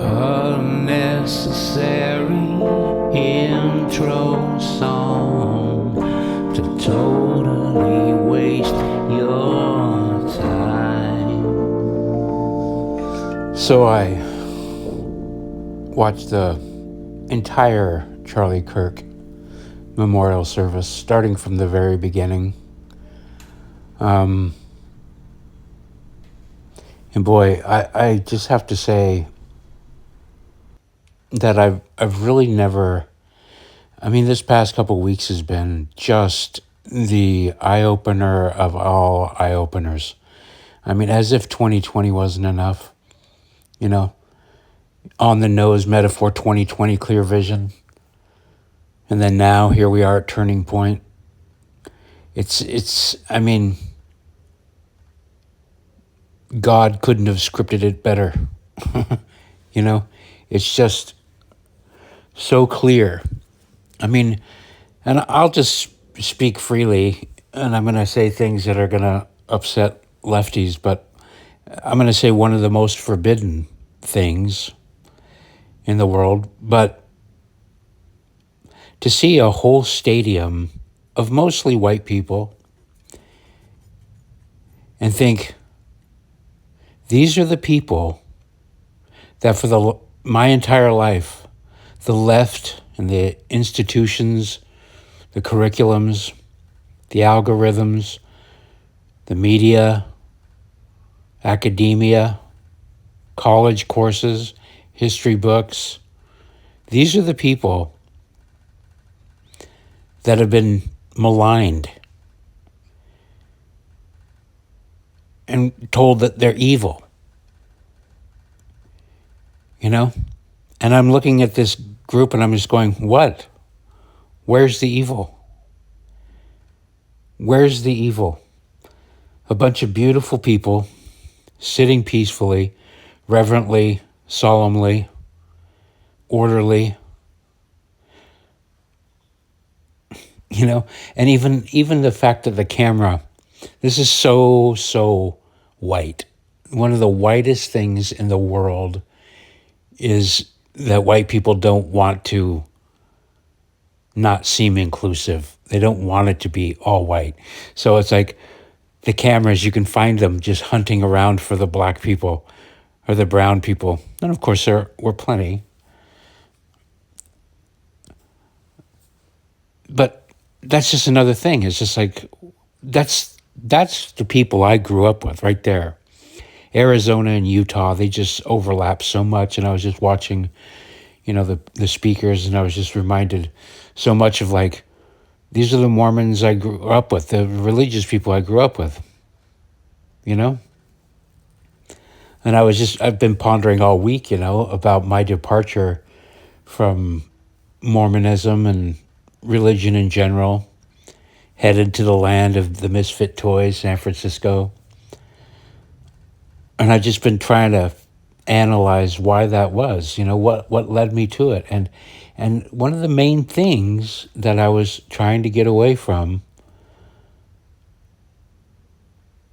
Unnecessary intro song to totally waste your time. So I watched the entire Charlie Kirk memorial service, starting from the very beginning. And boy, I just have to say that I've really never, this past couple of weeks has been just the eye-opener of all eye-openers. As if 2020 wasn't enough, on the nose metaphor, 2020 clear vision. And then now here we are at turning point. God couldn't have scripted it better. It's just so clear. And I'll just speak freely, and I'm going to say things that are going to upset lefties, but I'm going to say one of the most forbidden things in the world. But to see a whole stadium of mostly white people and think, these are the people that for my entire life, the left and the institutions, the curriculums, the algorithms, the media, academia, college courses, history books, these are the people that have been maligned and told that they're evil. And I'm looking at this group and I'm just going, what? Where's the evil? Where's the evil? A bunch of beautiful people sitting peacefully, reverently, solemnly, orderly. And even the fact that the camera, this is so white. One of the whitest things in the world is that white people don't want to not seem inclusive. They don't want it to be all white. So it's like the cameras, you can find them just hunting around for the black people or the brown people. And of course, there were plenty. But that's just another thing. It's just like, that's the people I grew up with right there. Arizona and Utah, they just overlap so much. And I was just watching, the speakers, and I was just reminded so much of these are the Mormons I grew up with, the religious people I grew up with, And I've been pondering all week, about my departure from Mormonism and religion in general, headed to the land of the misfit toys, San Francisco. And I've just been trying to analyze why that was, what led me to it. And one of the main things that I was trying to get away from,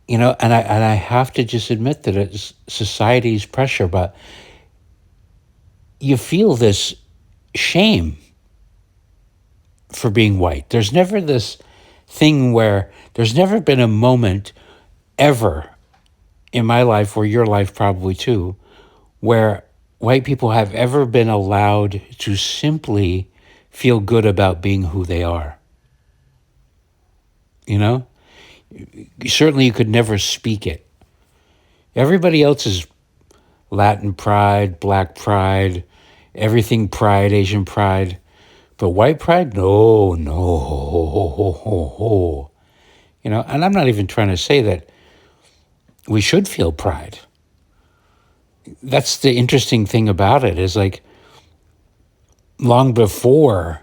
and I have to just admit that it's society's pressure, but you feel this shame for being white. There's never this thing where there's never been a moment ever in my life, or your life probably too, where white people have ever been allowed to simply feel good about being who they are. Certainly you could never speak it. Everybody else is Latin pride, black pride, everything pride, Asian pride. But white pride, no. And I'm not even trying to say that we should feel pride. That's the interesting thing about it, is long before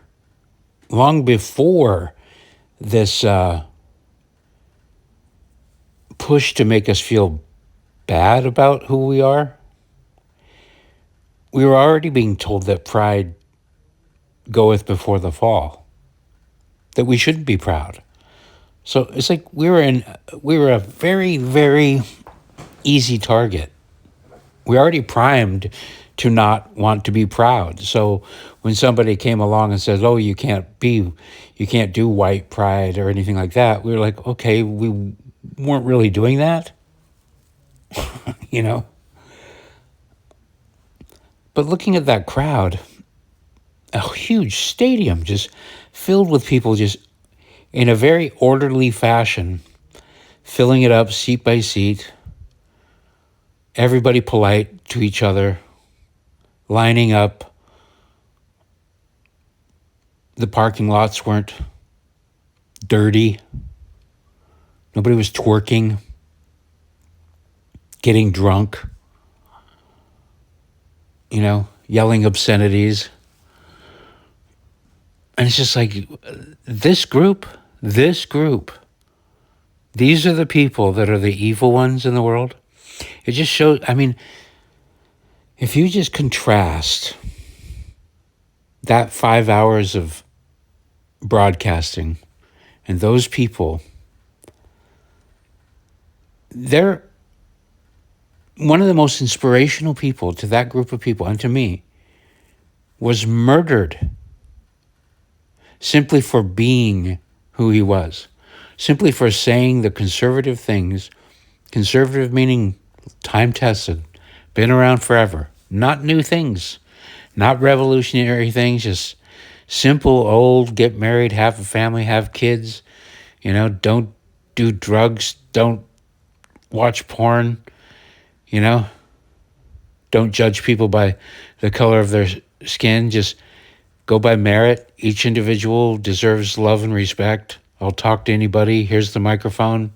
this push to make us feel bad about who we are, we were already being told that pride goeth before the fall, that we shouldn't be proud. So it's like we were a very, very easy target. We already primed to not want to be proud. So when somebody came along and says, "Oh, you can't do white pride or anything like that," we were like, "Okay, we weren't really doing that," you know. But looking at that crowd, a huge stadium just filled with people, just in a very orderly fashion, filling it up seat by seat. Everybody polite to each other, lining up. The parking lots weren't dirty. Nobody was twerking, getting drunk, yelling obscenities. And it's just like, this group, these are the people that are the evil ones in the world. It just shows, if you just contrast that 5 hours of broadcasting and those people, they're one of the most inspirational people to that group of people, and to me, was murdered simply for being who he was, simply for saying the conservative things, conservative meaning time-tested, been around forever, not new things, not revolutionary things, just simple, old, get married, have a family, have kids, don't do drugs, don't watch porn, don't judge people by the color of their skin, just go by merit. Each individual deserves love and respect. I'll talk to anybody. Here's the microphone.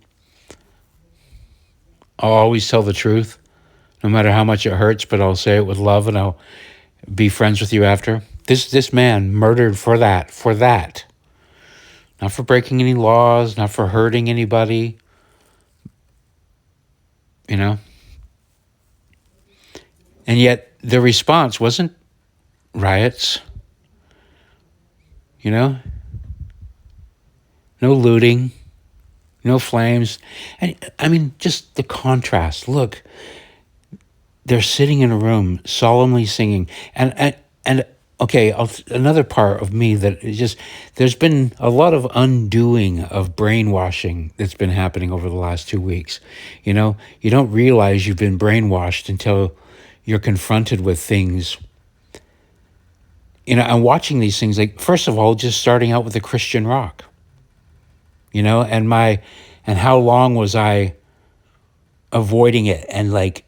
I'll always tell the truth, no matter how much it hurts, but I'll say it with love and I'll be friends with you after. This man murdered for that. Not for breaking any laws, not for hurting anybody, And yet the response wasn't riots, no looting, no flames. And just the contrast. Look, they're sitting in a room solemnly singing. And okay, another part of me that is just, there's been a lot of undoing of brainwashing that's been happening over the last 2 weeks. You don't realize you've been brainwashed until you're confronted with things. I'm watching these things, like, first of all, just starting out with the Christian rock, and how long was I avoiding it and like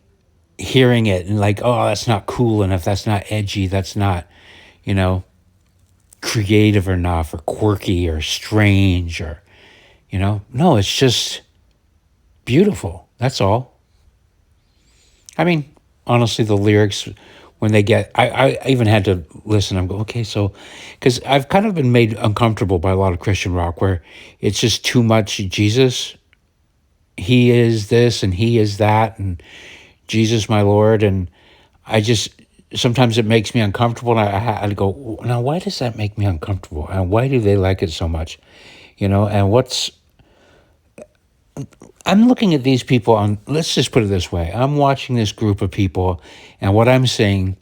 hearing it and like, oh, that's not cool enough, that's not edgy, that's not, creative enough or quirky or strange or, no, it's just beautiful. That's all. Honestly, the lyrics, when they get, I even had to listen. I'm going, okay, so, because I've kind of been made uncomfortable by a lot of Christian rock where it's just too much Jesus. He is this and he is that, and Jesus, my Lord. And sometimes it makes me uncomfortable. And I had to go, now, why does that make me uncomfortable? And why do they like it so much? And I'm looking at these people let's just put it this way. I'm watching this group of people, and what I'm seeing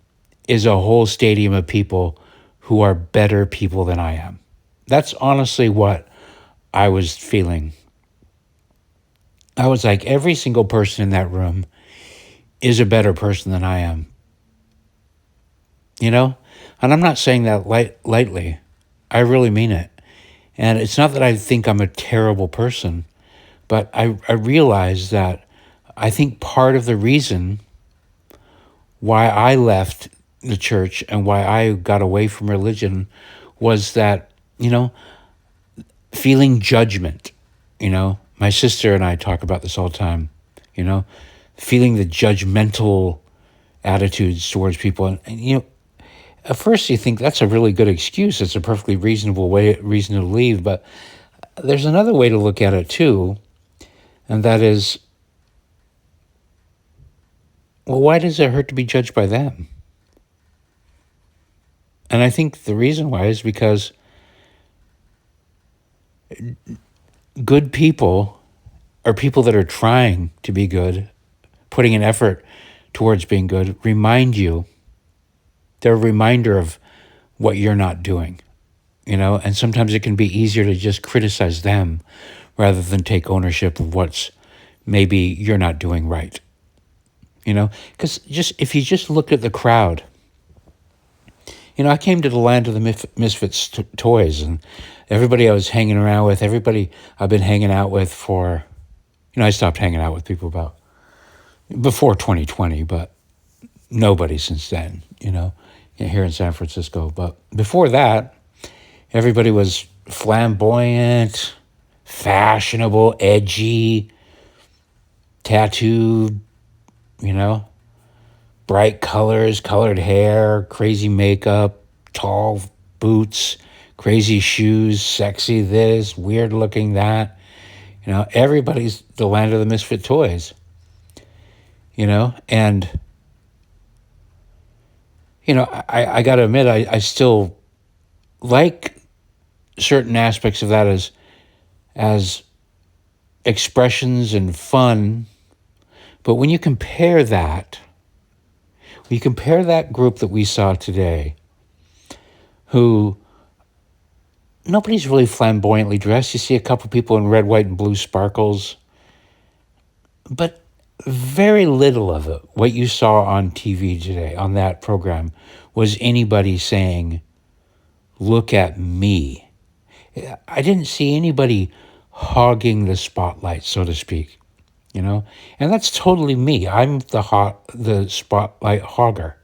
is a whole stadium of people who are better people than I am. That's honestly what I was feeling. I was like, every single person in that room is a better person than I am. And I'm not saying that lightly. I really mean it. And it's not that I think I'm a terrible person, but I realize that I think part of the reason why I left the church and why I got away from religion was that, feeling judgment. My sister and I talk about this all the time, feeling the judgmental attitudes towards people. And at first you think that's a really good excuse. It's a perfectly reasonable reason to leave. But there's another way to look at it too. And that is, well, why does it hurt to be judged by them? And I think the reason why is because good people, or people that are trying to be good, putting an effort towards being good, remind you They're a reminder of what you're not doing, and sometimes it can be easier to just criticize them rather than take ownership of what's maybe you're not doing right, because just if you just look at the crowd, I came to the land of the misfits toys, and everybody I was hanging around with, everybody I've been hanging out with for, I stopped hanging out with people about before 2020, but nobody since then, here in San Francisco. But before that, everybody was flamboyant, fashionable, edgy, tattooed, you know, bright colors, colored hair, crazy makeup, tall boots, crazy shoes, sexy this, weird looking that. Everybody's the land of the misfit toys, and, I got to admit, I still like certain aspects of that as expressions and fun. But when you compare that group that we saw today, who nobody's really flamboyantly dressed. You see a couple people in red, white, and blue sparkles, but very little of it, what you saw on TV today, on that program, was anybody saying, look at me. I didn't see anybody hogging the spotlight, so to speak, and that's totally me. I'm the spotlight hogger,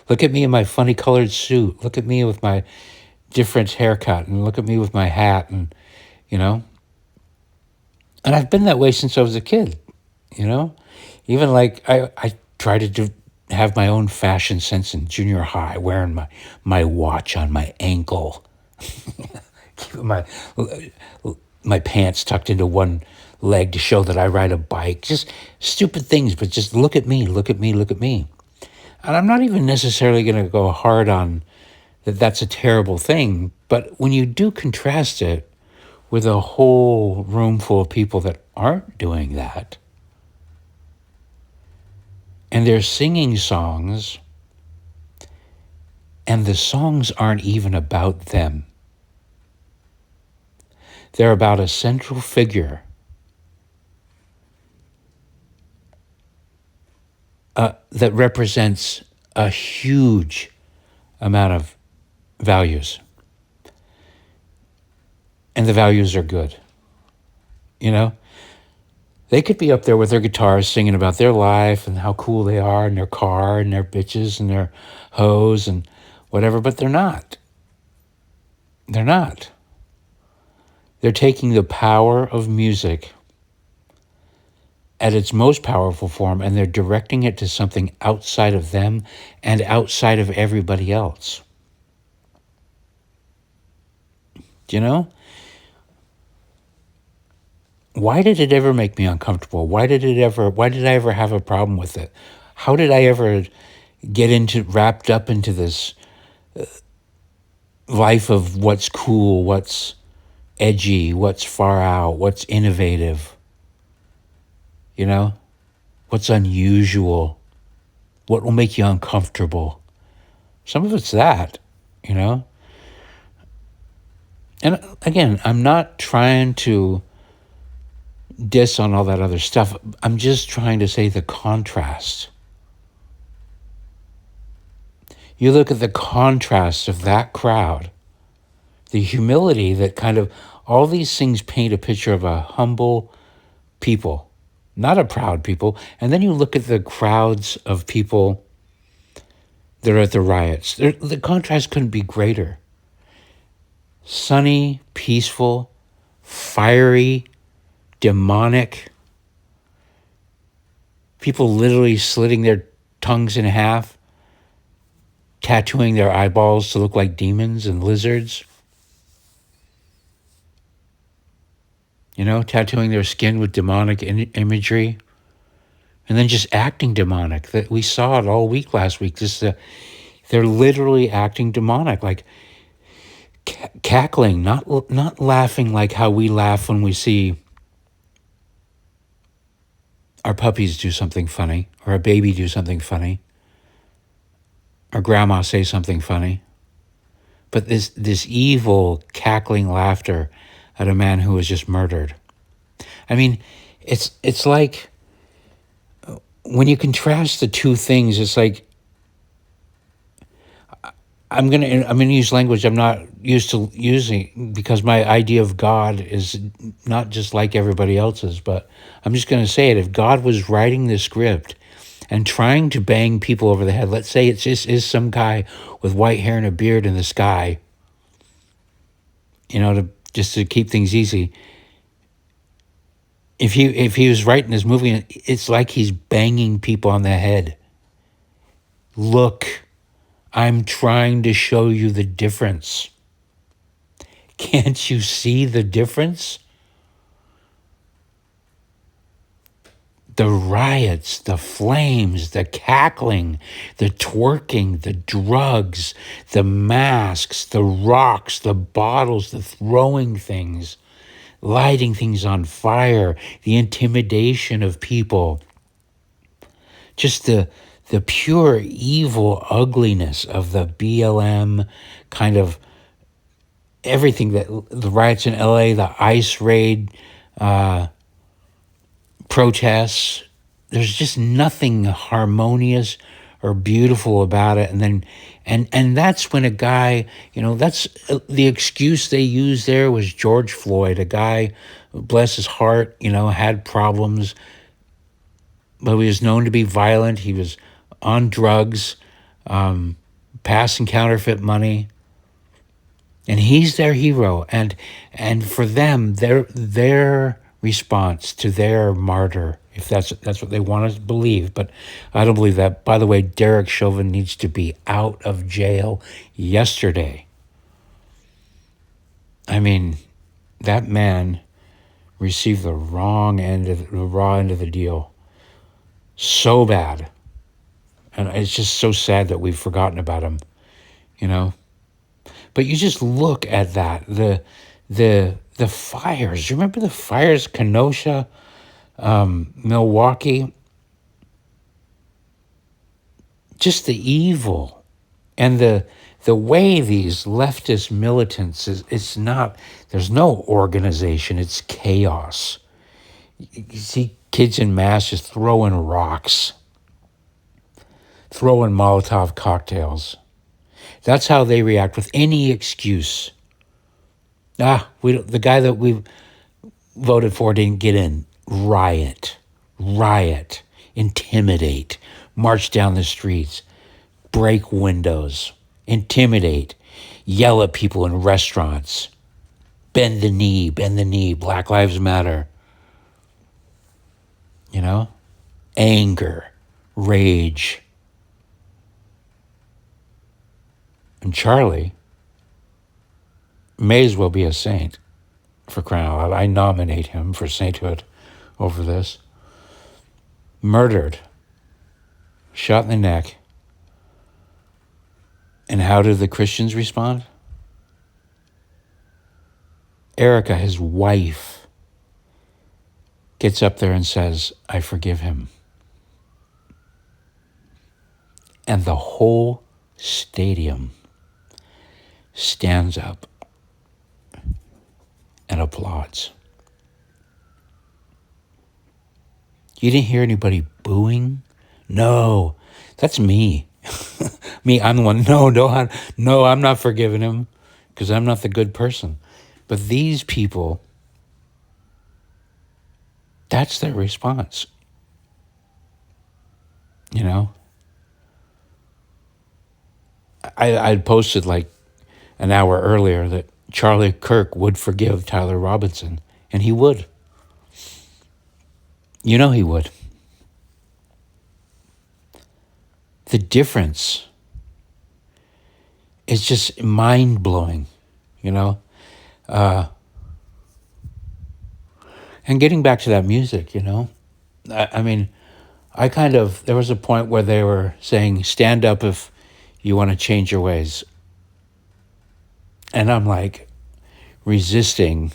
Look at me in my funny colored suit. Look at me with my different haircut, and look at me with my hat, and you know and I've been that way since I was a kid. Even like I tried to have my own fashion sense in junior high, wearing my watch on my ankle, keeping my pants tucked into one leg to show that I ride a bike. Just stupid things, but just look at me, look at me, look at me. And I'm not even necessarily going to go hard on that that's a terrible thing, but when you do contrast it with a whole room full of people that aren't doing that, and they're singing songs, and the songs aren't even about them. They're about a central figure that represents a huge amount of values. And the values are good. They could be up there with their guitars singing about their life and how cool they are and their car and their bitches and their hoes and whatever, but they're not. They're not. They're taking the power of music at its most powerful form, and they're directing it to something outside of them and outside of everybody else. Why did it ever make me uncomfortable? Why did I ever have a problem with it? How did I ever get wrapped up into this life of what's cool, what's edgy, what's far out, what's innovative, what's unusual, what will make you uncomfortable? Some of it's that, And again, I'm not trying to diss on all that other stuff. I'm just trying to say the contrast. You look at the contrast of that crowd, the humility that kind of, all these things paint a picture of a humble people, not a proud people. And then you look at the crowds of people that are at the riots. The contrast couldn't be greater. Sunny, peaceful, fiery, demonic. People literally slitting their tongues in half, tattooing their eyeballs to look like demons and lizards. Tattooing their skin with demonic imagery. And then just acting demonic. That we saw it all week last week. They're literally acting demonic, like cackling, not laughing like how we laugh when we see our puppies do something funny or a baby do something funny. or grandma say something funny. But this evil, cackling laughter at a man who was just murdered. I mean, it's like when you contrast the two things, it's like I'm gonna use language I'm not used to using because my idea of God is not just like everybody else's. But I'm just gonna say it. If God was writing the script and trying to bang people over the head, let's say it just is some guy with white hair and a beard in the sky, to keep things easy. If he was writing this movie, it's like he's banging people on the head. Look, I'm trying to show you the difference. Can't you see the difference? The riots, the flames, the cackling, the twerking, the drugs, the masks, the rocks, the bottles, the throwing things, lighting things on fire, the intimidation of people, just the pure evil ugliness of the BLM kind of everything, that the riots in LA, the ICE raid, protests. There's just nothing harmonious or beautiful about it. And then, and that's when a guy, that's the excuse they used there was George Floyd, a guy, bless his heart, had problems, but he was known to be violent. He was on drugs, passing counterfeit money. And he's their hero, and for them, their response to their martyr, if that's what they want us to believe, but I don't believe that. By the way, Derek Chauvin needs to be out of jail yesterday. I mean, that man received the raw end of the deal. So bad, and it's just so sad that we've forgotten about him, But you just look at that, the fires. You remember the fires, Kenosha, Milwaukee? Just the evil and the way these leftist militants it's not. There's no organization. It's chaos. You see kids in mass just throwing rocks, throwing Molotov cocktails. That's how they react with any excuse. The guy that we voted for didn't get in. Riot, intimidate, march down the streets, break windows, intimidate, yell at people in restaurants, bend the knee, Black Lives Matter. Anger, rage. And Charlie may as well be a saint, for crying out loud. I nominate him for sainthood over this. Murdered, shot in the neck. And how did the Christians respond? Erica, his wife, gets up there and says, I forgive him. And the whole stadium stands up and applauds. You didn't hear anybody booing? No, that's me. Me, I'm the one. No, I'm not forgiving him because I'm not the good person. But these people, that's their response. I posted like an hour earlier that Charlie Kirk would forgive Tyler Robinson, and he would. He would. The difference is just mind-blowing, And getting back to that music, I kind of, there was a point where they were saying, stand up if you want to change your ways. And I'm like resisting.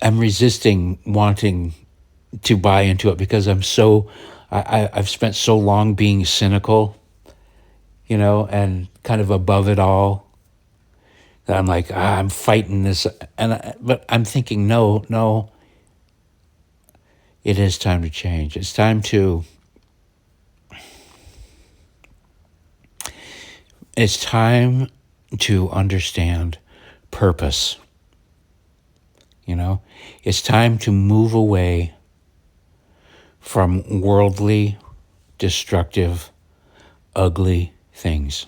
I'm resisting wanting to buy into it because I've spent so long being cynical and kind of above it all. That I'm like, I'm fighting this, but I'm thinking, no, no, it is time to change. It's time to understand purpose. It's time to move away from worldly, destructive, ugly things.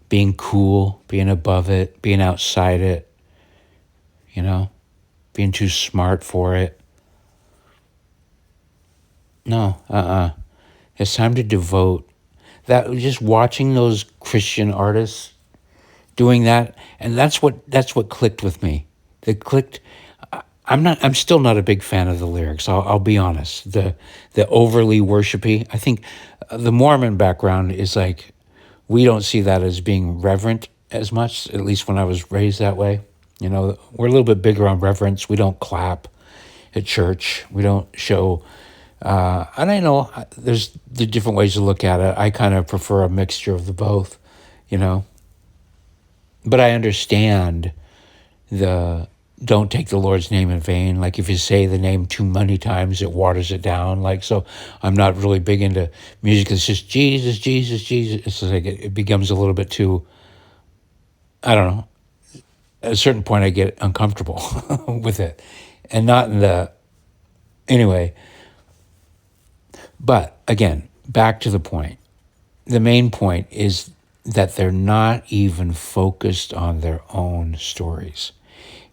Being cool, being above it, being outside it, being too smart for it. No, It's time to devote that. Just watching those Christian artists doing that, and that's what clicked with me. That clicked. I'm still not a big fan of the lyrics. I'll be honest. The overly worshipy. I think the Mormon background is like, we don't see that as being reverent as much. At least when I was raised that way. We're a little bit bigger on reverence. We don't clap at church. We don't show. And I know there's the different ways to look at it. I kind of prefer a mixture of the both, But I understand the don't take the Lord's name in vain. Like if you say the name too many times, it waters it down. Like, so I'm not really big into music that's just Jesus, Jesus, Jesus. It's like it becomes a little bit too, I don't know. At a certain point, I get uncomfortable with it. And not in the, anyway. But again, back to the point. The main point is that they're not even focused on their own stories.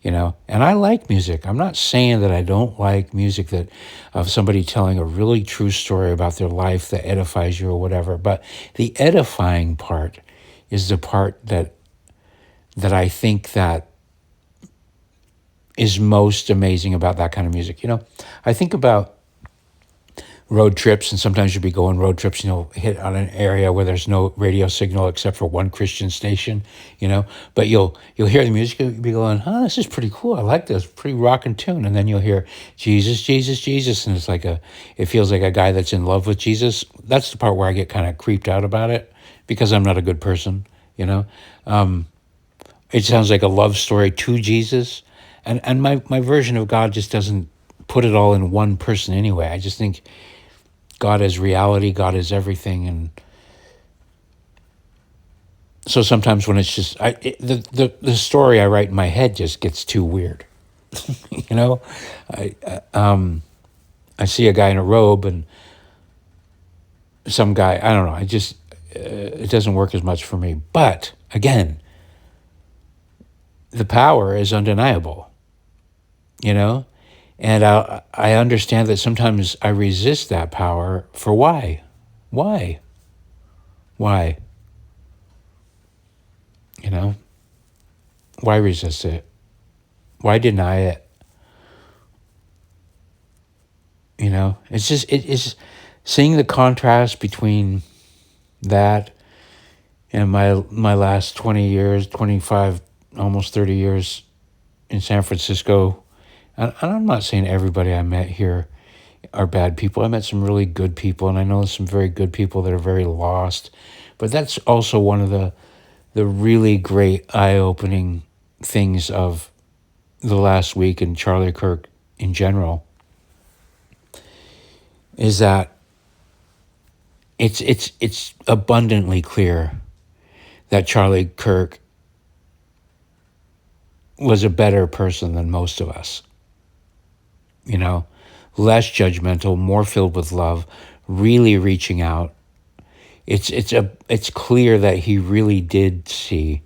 And I like music. I'm not saying that I don't like music that of somebody telling a really true story about their life that edifies you or whatever. But the edifying part is the part that I think that is most amazing about that kind of music. I think about road trips, and sometimes you'll be going road trips, hit on an area where there's no radio signal except for one Christian station, but you'll hear the music, you'll be going, this is pretty cool. I like this, pretty rockin' tune. And then you'll hear Jesus, Jesus, Jesus. And it feels like a guy that's in love with Jesus. That's the part where I get kind of creeped out about it because I'm not a good person, it sounds like a love story to Jesus. And my version of God just doesn't put it all in one person anyway. I just think God is reality, God is everything. And so sometimes when it's just, the story I write in my head just gets too weird. I see a guy in a robe and some guy, I don't know, it doesn't work as much for me. But again, the power is undeniable, And I understand that sometimes I resist that power for why? Why? Why? Why resist it? Why deny it? It's seeing the contrast between that and my last 20 years, 25, almost 30 years in San Francisco. And I'm not saying everybody I met here are bad people. I met some really good people, and I know some very good people that are very lost. But that's also one of the really great eye-opening things of the last week and Charlie Kirk in general is that it's abundantly clear that Charlie Kirk was a better person than most of us. Less judgmental, more filled with love, really reaching out. It's clear that he really did see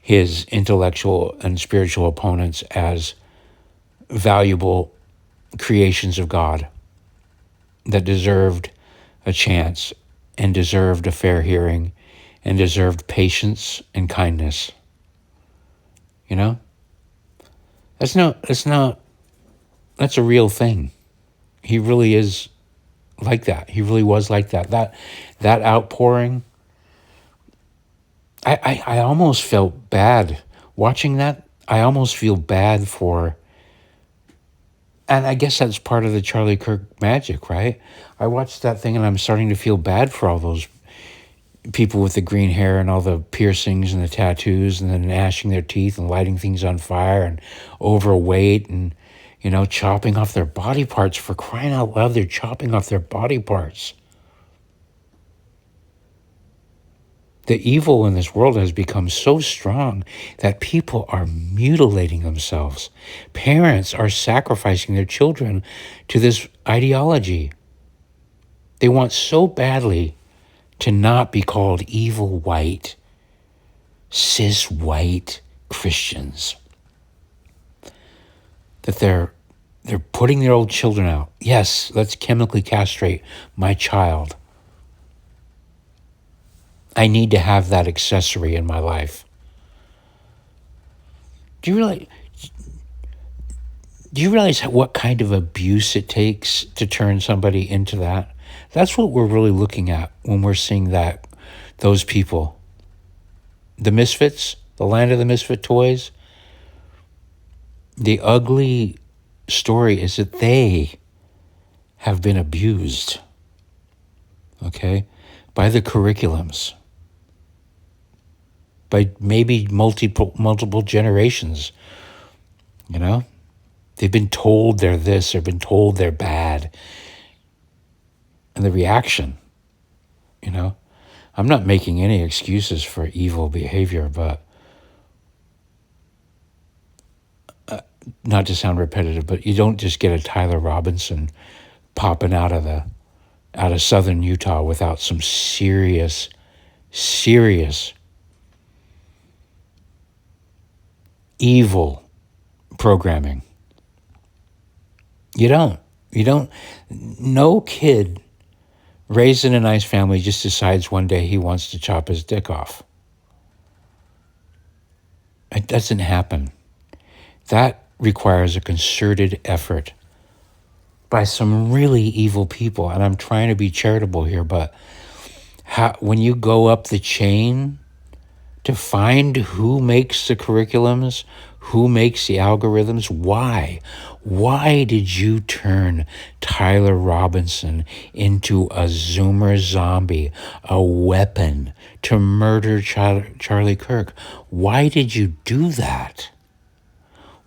his intellectual and spiritual opponents as valuable creations of God that deserved a chance and deserved a fair hearing and deserved patience and kindness. That's a real thing. He really is like that. He really was like that. That outpouring, I almost felt bad watching that. I almost feel bad for, and I guess that's part of the Charlie Kirk magic, right? I watched that thing and I'm starting to feel bad for all those people with the green hair and all the piercings and the tattoos and then gnashing their teeth and lighting things on fire and overweight and, chopping off their body parts. For crying out loud, they're chopping off their body parts. The evil in this world has become so strong that people are mutilating themselves. Parents are sacrificing their children to this ideology. They want so badly to not be called evil white, cis white Christians that they're putting their old children out. Yes, let's chemically castrate my child. I need to have that accessory in my life. Do you realize what kind of abuse it takes to turn somebody into that? That's what we're really looking at when we're seeing those people. The misfits, the land of the misfit toys. The ugly story is that they have been abused, okay, by the curriculums, by maybe multiple generations, They've been told they're this, they've been told they're bad. And the reaction, I'm not making any excuses for evil behavior, but not to sound repetitive, but you don't just get a Tyler Robinson popping out of southern Utah without some serious evil programming. You don't. No kid raised in a nice family just decides one day he wants to chop his dick off. It doesn't happen. That requires a concerted effort by some really evil people. And I'm trying to be charitable here, but when you go up the chain to find who makes the curriculums, who makes the algorithms, why? Why did you turn Tyler Robinson into a Zoomer zombie, a weapon to murder Charlie Kirk? Why did you do that?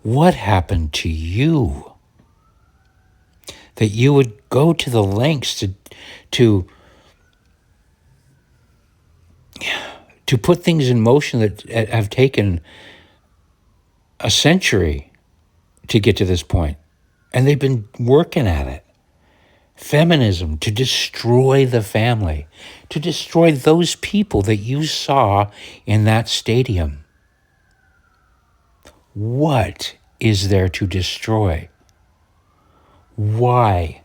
What happened to you that you would go to the lengths to put things in motion that have taken a century to get to this point? And they've been working at it. Feminism, to destroy the family, to destroy those people that you saw in that stadium. What is there to destroy? Why?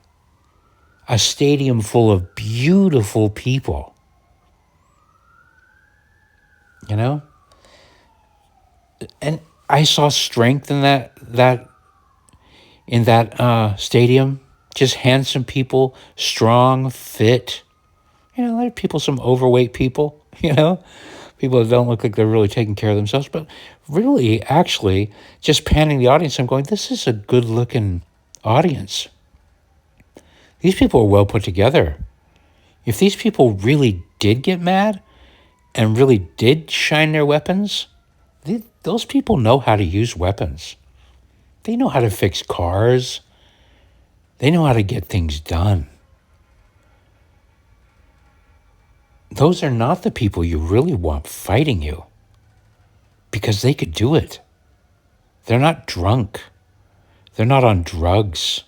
A stadium full of beautiful people. And I saw strength in that stadium. Just handsome people, strong, fit. There are people, some overweight people. People that don't look like they're really taking care of themselves, but really, actually, just panning the audience, I'm going, this is a good-looking audience. These people are well put together. If these people really did get mad and really did shine their weapons, those people know how to use weapons. They know how to fix cars. They know how to get things done. Those are not the people you really want fighting you, because they could do it. They're not drunk. They're not on drugs.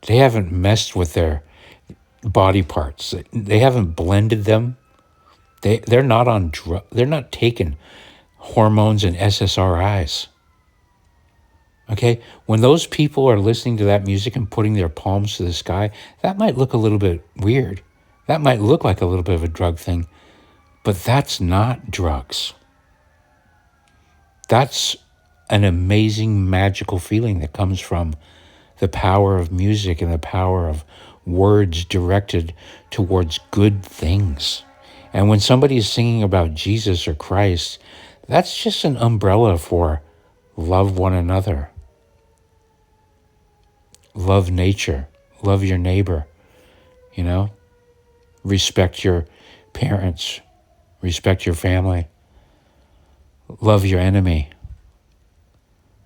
They haven't messed with their body parts. They haven't blended them. They're not on they're not taking hormones and SSRIs. Okay? When those people are listening to that music and putting their palms to the sky, that might look a little bit weird. That might look like a little bit of a drug thing, but that's not drugs. That's an amazing, magical feeling that comes from the power of music and the power of words directed towards good things. And when somebody is singing about Jesus or Christ, that's just an umbrella for love one another, love nature, love your neighbor, respect your parents, respect your family, love your enemy.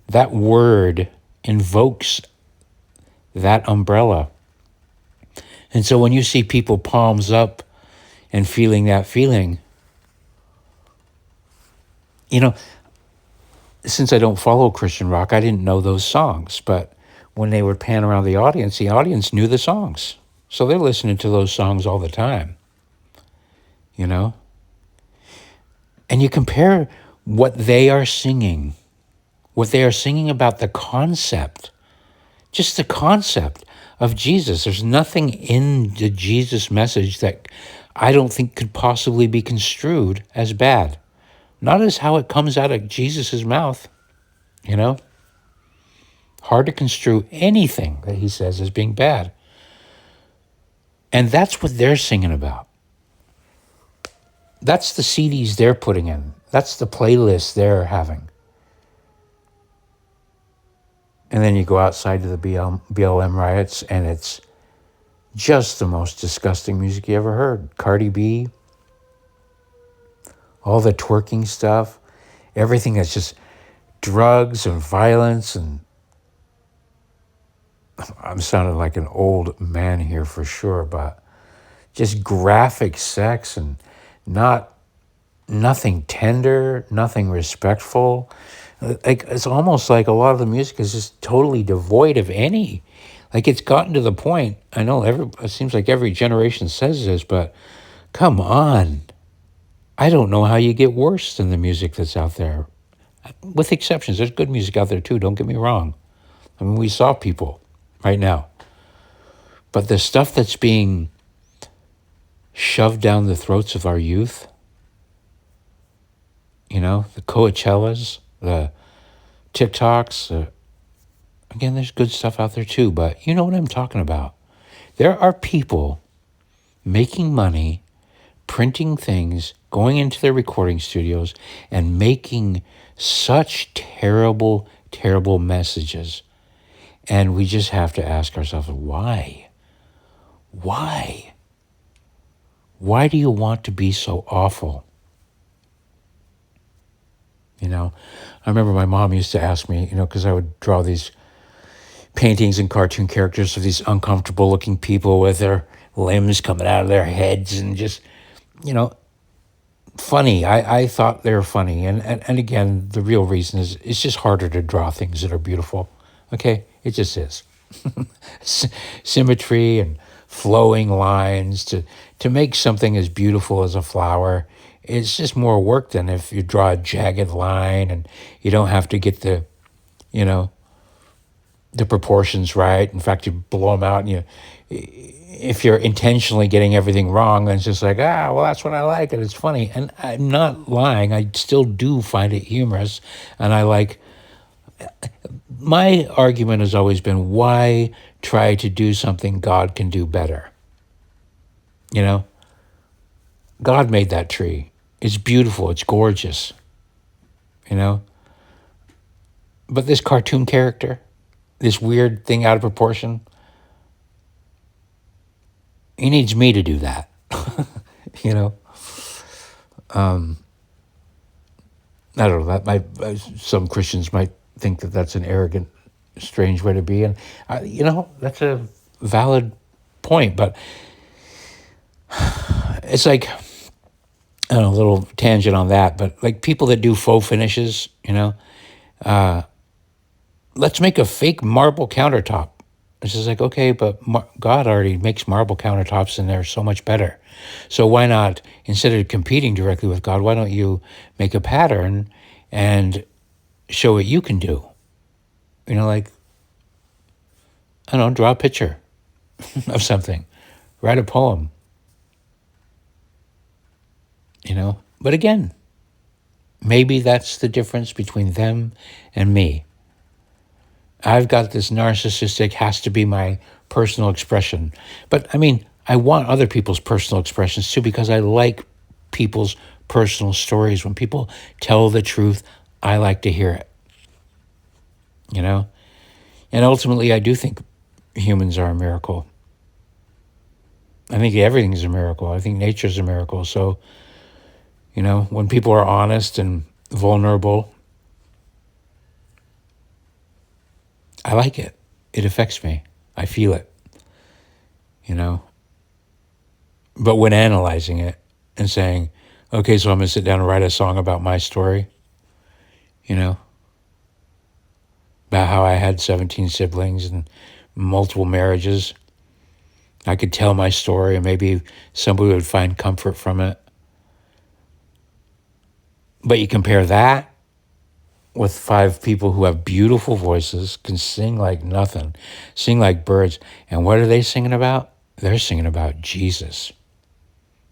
That word invokes that umbrella. And so when you see people palms up and feeling that feeling, you know, since I don't follow Christian rock, I didn't know those songs. But when they would pan around the audience knew the songs. So they're listening to those songs all the time, you know? And you compare what they are singing about the concept, just the concept of Jesus. There's nothing in the Jesus message that I don't think could possibly be construed as bad. Not as how it comes out of Jesus's mouth, you know? Hard to construe anything that he says as being bad. And that's what they're singing about. That's the CDs they're putting in. That's the playlist they're having. And then you go outside to the BLM riots, and it's just the most disgusting music you ever heard. Cardi B, all the twerking stuff, everything that's just drugs and violence. And I'm sounding like an old man here for sure, but just graphic sex and nothing tender, nothing respectful. Like, it's almost like a lot of the music is just totally devoid of any. Like, it's gotten to the point, I know it seems like every generation says this, but come on. I don't know how you get worse than the music that's out there. With exceptions, there's good music out there too, don't get me wrong. I mean, we saw people right now. But the stuff that's being shoved down the throats of our youth, you know, the Coachellas, the TikToks, again, there's good stuff out there too, but you know what I'm talking about. There are people making money, printing things, going into their recording studios, and making such terrible, terrible messages. And we just have to ask ourselves, why? Why? Why do you want to be so awful? You know, I remember my mom used to ask me, you know, because I would draw these paintings and cartoon characters of these uncomfortable looking people with their limbs coming out of their heads and just, you know, funny. I thought they were funny. And again, the real reason is it's just harder to draw things that are beautiful. Okay? It just is. Symmetry and flowing lines to make something as beautiful as a flower. It's just more work than if you draw a jagged line and you don't have to get the, you know, the proportions right. In fact, you blow them out and if you're intentionally getting everything wrong, then it's just like, well, that's what I like and it's funny. And I'm not lying. I still do find it humorous. And my argument has always been, why try to do something God can do better? You know, God made that tree. It's beautiful. It's gorgeous. You know, but this cartoon character, this weird thing out of proportion, he needs me to do that. You know, I don't know. That some Christians might think that that's an arrogant, strange way to be, and you know, that's a valid point. But it's like, I don't know, a little tangent on that. But like people that do faux finishes, you know, let's make a fake marble countertop. It's just like, okay, but God already makes marble countertops and they're so much better. So why not, instead of competing directly with God, why don't you make a pattern and show what you can do? You know, like, I don't know, draw a picture of something, write a poem, you know? But again, maybe that's the difference between them and me. I've got this narcissistic, has to be my personal expression. But I mean, I want other people's personal expressions too, because I like people's personal stories. When people tell the truth, I like to hear it, you know? And ultimately, I do think humans are a miracle. I think everything's a miracle. I think nature's a miracle. So, when people are honest and vulnerable, I like it. It affects me. I feel it, you know. But when analyzing it and saying, okay, so I'm going to sit down and write a song about my story, about how I had 17 siblings and multiple marriages. I could tell my story and maybe somebody would find comfort from it. But you compare that with 5 people who have beautiful voices, can sing like nothing, sing like birds. And what are they singing about? They're singing about Jesus.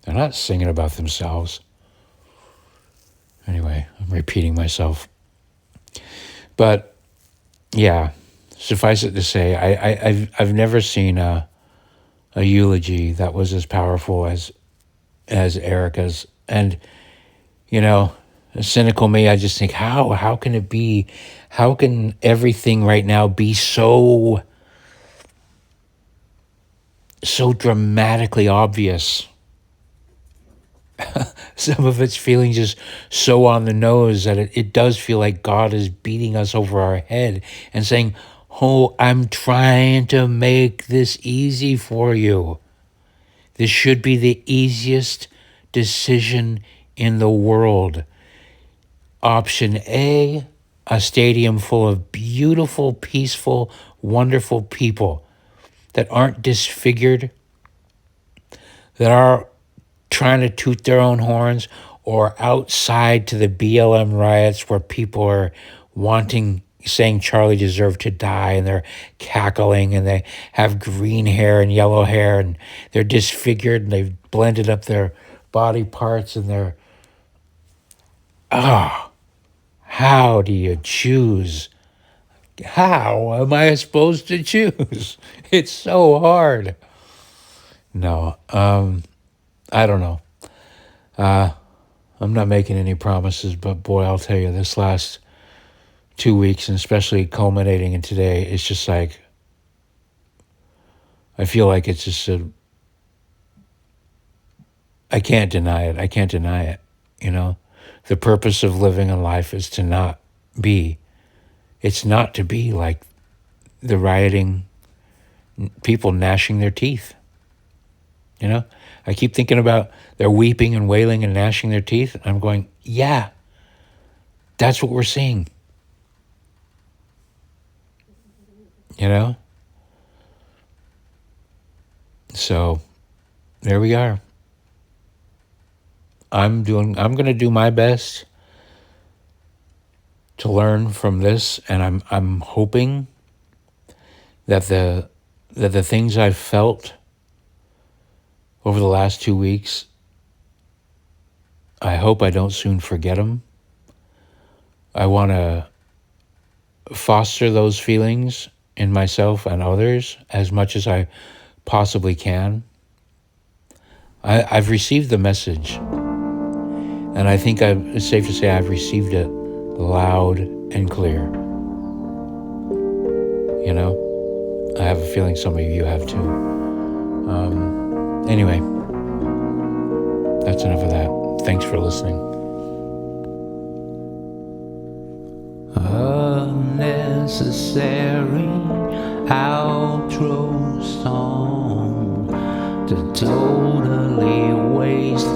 They're not singing about themselves. Anyway, I'm repeating myself. But yeah, suffice it to say, I've never seen a eulogy that was as powerful as Erica's. And cynical me, I just think, how can it be? How can everything right now be so dramatically obvious? Some of its feeling just so on the nose that it does feel like God is beating us over our head and saying, oh, I'm trying to make this easy for you. This should be the easiest decision in the world. Option A, a stadium full of beautiful, peaceful, wonderful people that aren't disfigured, that are trying to toot their own horns, or outside to the BLM riots where people are saying Charlie deserved to die, and they're cackling and they have green hair and yellow hair and they're disfigured and they've blended up their body parts and they're, how do you choose? How am I supposed to choose? It's so hard. No, I don't know. I'm not making any promises, but boy, I'll tell you, this last 2 weeks, and especially culminating in today, it's just like, I feel like it's just I can't deny it. I can't deny it. The purpose of living a life is it's not to be like the rioting people gnashing their teeth. I keep thinking about they're weeping and wailing and gnashing their teeth. I'm going, yeah, that's what we're seeing. So there we are. I'm going to do my best to learn from this, and I'm hoping that the things I've felt over the last 2 weeks, I hope I don't soon forget them. I want to foster those feelings in myself and others as much as I possibly can. I've received the message, and I think it's safe to say I've received it loud and clear. I have a feeling some of you have too. Anyway, that's enough of that. Thanks for listening. Unnecessary outro song to totally waste